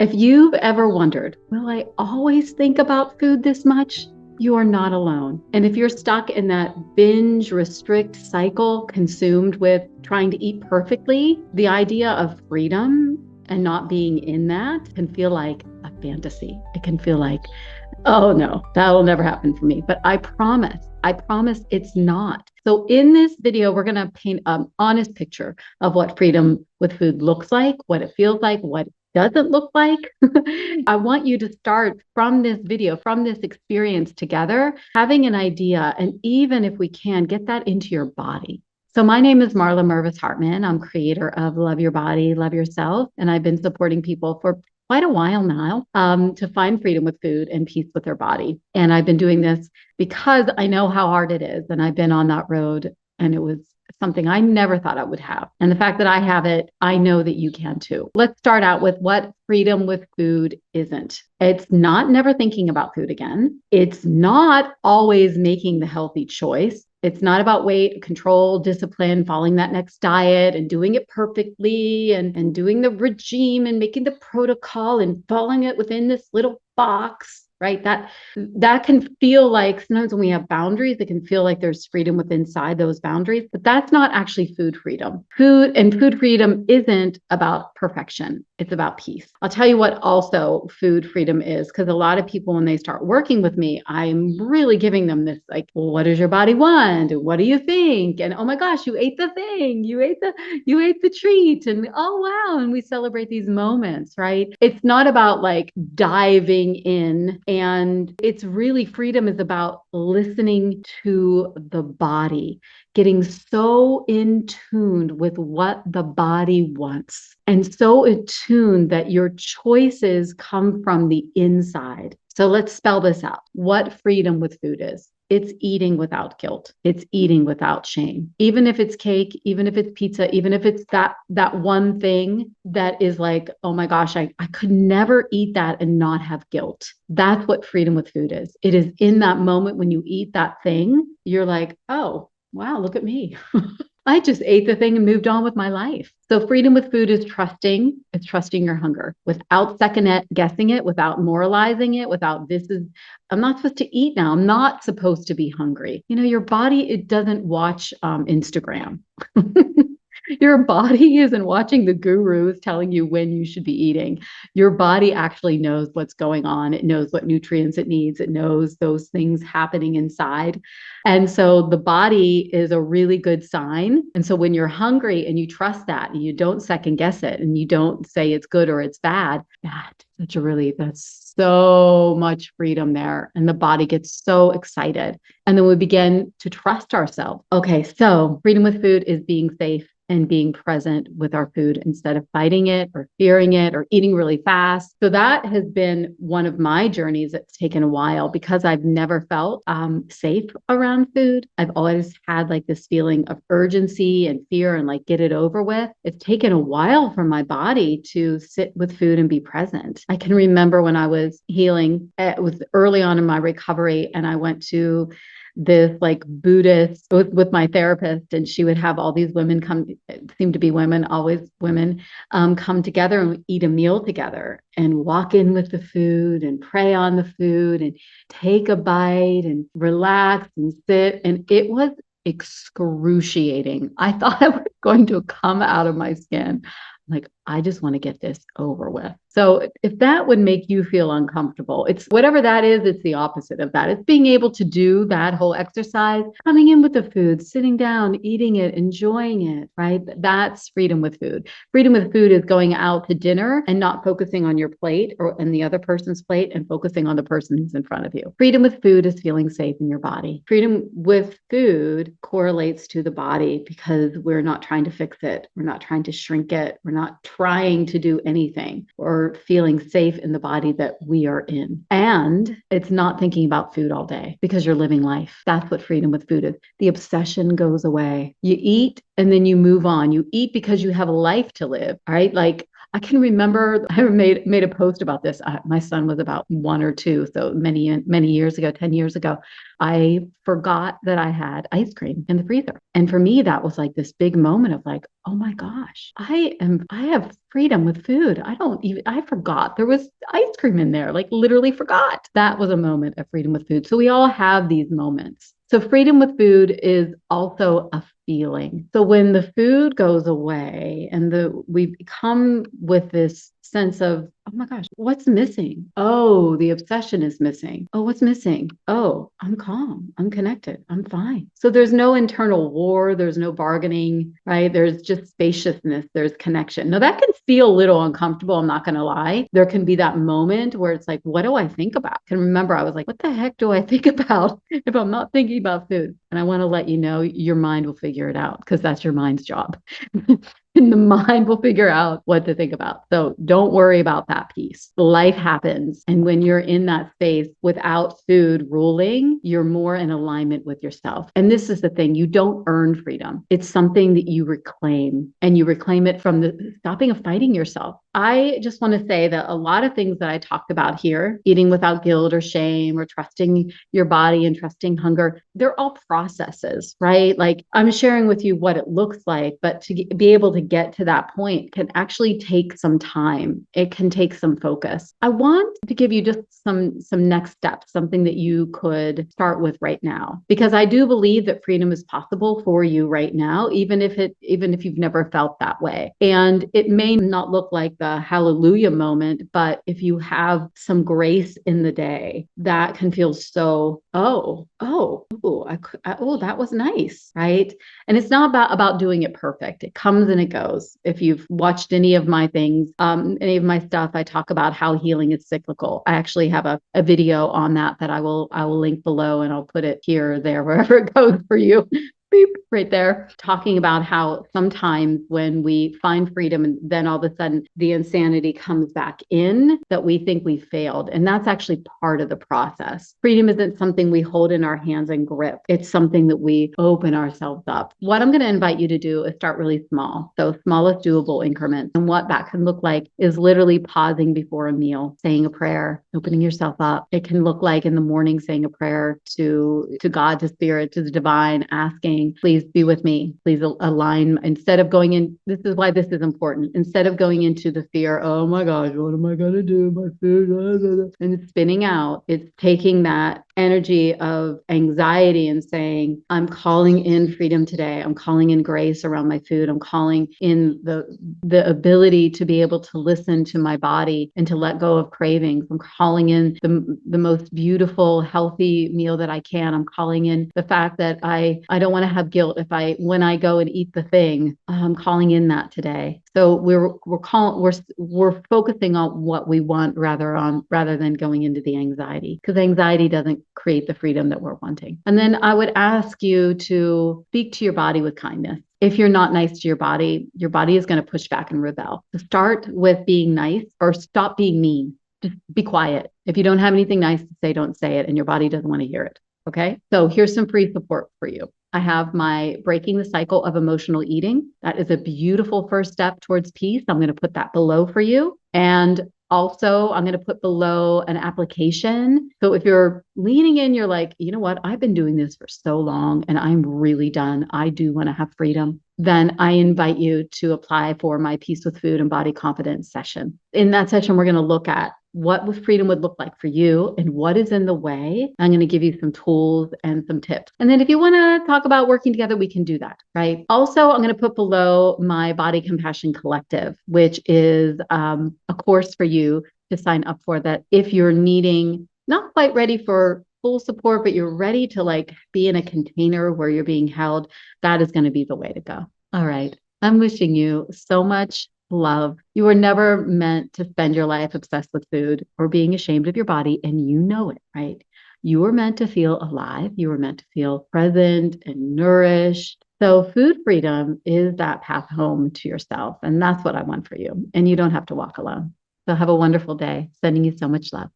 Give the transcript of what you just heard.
If you've ever wondered, will I always think about food this much? You are not alone. And if you're stuck in that binge restrict cycle consumed with trying to eat perfectly, the idea of freedom and not being in that can feel like a fantasy. It can feel like, oh no, that will never happen for me. But I promise it's not. So in this video, we're going to paint an honest picture of what freedom with food looks like, what it feels like, what it doesn't look like. I want you to start from this video, from this experience together, having an idea, and even if we can, get that into your body. So my name is Marla Mervis-Hartmann. I'm creator of Love Your Body, Love Yourself, and I've been supporting people for quite a while now to find freedom with food and peace with their body. And I've been doing this because I know how hard it is. And I've been on that road, and it was something I never thought I would have. And the fact that I have it, I know that you can too. Let's start out with what freedom with food isn't. It's not never thinking about food again. It's not always making the healthy choice. It's not about weight, control, discipline, following that next diet and doing it perfectly and doing the regime and making the protocol and following it within this little box, right? That can feel like sometimes when we have boundaries, it can feel like there's freedom within inside those boundaries, but that's not actually food freedom. Food freedom isn't about perfection. It's about peace. I'll tell you what also food freedom is, because a lot of people, when they start working with me, I'm really giving them this like, well, what does your body want? What do you think? And oh my gosh, you ate the thing, you ate the treat, and oh wow, and we celebrate these moments, right? It's not about like diving in, and it's really freedom is about listening to the body, getting so in tune with what the body wants, and so attuned that your choices come from the inside. So let's spell this out. What freedom with food is. It's eating without guilt. It's eating without shame. Even if it's cake, even if it's pizza, even if it's that one thing that is like, oh my gosh, I could never eat that and not have guilt. That's what freedom with food is. It is in that moment when you eat that thing, you're like, oh, wow, look at me. I just ate the thing and moved on with my life. So freedom with food is trusting. It's trusting your hunger without second guessing it, without moralizing it, I'm not supposed to eat now. I'm not supposed to be hungry. You know, your body, it doesn't watch Instagram. Your body isn't watching the gurus telling you when you should be eating. Your body actually knows what's going on. It knows what nutrients it needs. It knows those things happening inside. And so the body is a really good sign. And so when you're hungry and you trust that and you don't second guess it and you don't say it's good or it's bad, that's so much freedom there. And the body gets so excited. And then we begin to trust ourselves. Okay, so freedom with food is being safe and being present with our food instead of fighting it or fearing it or eating really fast. So that has been one of my journeys that's taken a while because I've never felt safe around food. I've always had like this feeling of urgency and fear and like get it over with. It's taken a while for my body to sit with food and be present. I can remember when I was healing, it was early on in my recovery, and I went to this like Buddhist with my therapist, and she would have all these women come, seem to be women, always women, come together and eat a meal together and walk in with the food and pray on the food and take a bite and relax and sit. And it was excruciating. I thought I was going to come out of my skin. Like, I just want to get this over with. So if that would make you feel uncomfortable, it's whatever that is, it's the opposite of that. It's being able to do that whole exercise, coming in with the food, sitting down, eating it, enjoying it, right? That's freedom with food. Freedom with food is going out to dinner and not focusing on your plate or and the other person's plate and focusing on the person who's in front of you. Freedom with food is feeling safe in your body. Freedom with food correlates to the body because we're not trying to fix it. We're not trying to shrink it. We're not trying to do anything. Or feeling safe in the body that we are in. And it's not thinking about food all day because you're living life. That's what freedom with food is. The obsession goes away. You eat and then you move on. You eat because you have a life to live, right? Like I can remember I made a post about this. My son was about 1 or 2, so many years ago, 10 years ago. I forgot that I had ice cream in the freezer. And for me, that was like this big moment of like, oh my gosh, I have freedom with food. I forgot there was ice cream in there, like literally forgot. That was a moment of freedom with food. So we all have these moments. So freedom with food is also a feeling. So when the food goes away and we come with this sense of, oh my gosh, what's missing? Oh, the obsession is missing. Oh, what's missing? Oh, I'm calm. I'm connected. I'm fine. So there's no internal war. There's no bargaining, right? There's just spaciousness. There's connection. Now that can feel a little uncomfortable. I'm not going to lie. There can be that moment where it's like, what do I think about? I can remember I was like, what the heck do I think about if I'm not thinking about food? And I want to let you know your mind will figure it out because that's your mind's job. And the mind will figure out what to think about. So don't worry about that piece. Life happens. And when you're in that space without food ruling, you're more in alignment with yourself. And this is the thing, you don't earn freedom. It's something that you reclaim, and you reclaim it from the stopping of fighting yourself. I just want to say that a lot of things that I talked about here, eating without guilt or shame, or trusting your body and trusting hunger, they're all processes, right? Like I'm sharing with you what it looks like, but to be able to get to that point can actually take some time. It can take some focus. I want to give you just some next steps, something that you could start with right now, because I do believe that freedom is possible for you right now, even if you've never felt that way. And it may not look like the hallelujah moment, but if you have some grace in the day, that can feel so, that was nice, right? And it's not about doing it perfect. It comes and it goes. If you've watched any of my things, any of my stuff, I talk about how healing is cyclical. I actually have a video on that I will link below, and I'll put it here or there, wherever it goes for you. Beep, right there, talking about how sometimes when we find freedom and then all of a sudden the insanity comes back in, that we think we failed. And that's actually part of the process. Freedom isn't something we hold in our hands and grip. It's something that we open ourselves up. What I'm going to invite you to do is start really small. So smallest doable increments. And what that can look like is literally pausing before a meal, saying a prayer, opening yourself up. It can look like in the morning saying a prayer to God, to spirit, to the divine, asking, please be with me. Please align. Instead of going in, this is why this is important. Instead of going into the fear, oh my gosh, what am I going to do? My food, and spinning out, it's taking that energy of anxiety and saying, I'm calling in freedom today. I'm calling in grace around my food. I'm calling in the ability to be able to listen to my body and to let go of cravings. I'm calling in the most beautiful, healthy meal that I can. I'm calling in the fact that I don't want to have guilt when I go and eat the thing. I'm calling in that today. So we're focusing on what we want rather than going into the anxiety, because anxiety doesn't create the freedom that we're wanting. And then I would ask you to speak to your body with kindness. If you're not nice to your body is going to push back and rebel. So start with being nice, or stop being mean. Just be quiet. If you don't have anything nice to say, don't say it, and your body doesn't want to hear it. Okay. So here's some free support for you. I have my Breaking the Cycle of Emotional Eating. That is a beautiful first step towards peace. I'm going to put that below for you. And also, I'm going to put below an application. So if you're leaning in, you're like, you know what? I've been doing this for so long and I'm really done. I do want to have freedom. Then I invite you to apply for my Peace with Food and Body Confidence session. In that session, we're going to look at what freedom would look like for you and what is in the way. I'm going to give you some tools and some tips. And then if you want to talk about working together, we can do that, right? Also, I'm going to put below my Body Compassion Collective, which is a course for you to sign up for, that if you're needing, not quite ready for full support, but you're ready to like be in a container where you're being held, that is going to be the way to go. All right. I'm wishing you so much love. You were never meant to spend your life obsessed with food or being ashamed of your body, and you know it, right? You were meant to feel alive. You were meant to feel present and nourished. So food freedom is that path home to yourself. And that's what I want for you. And you don't have to walk alone. So have a wonderful day. Sending you so much love.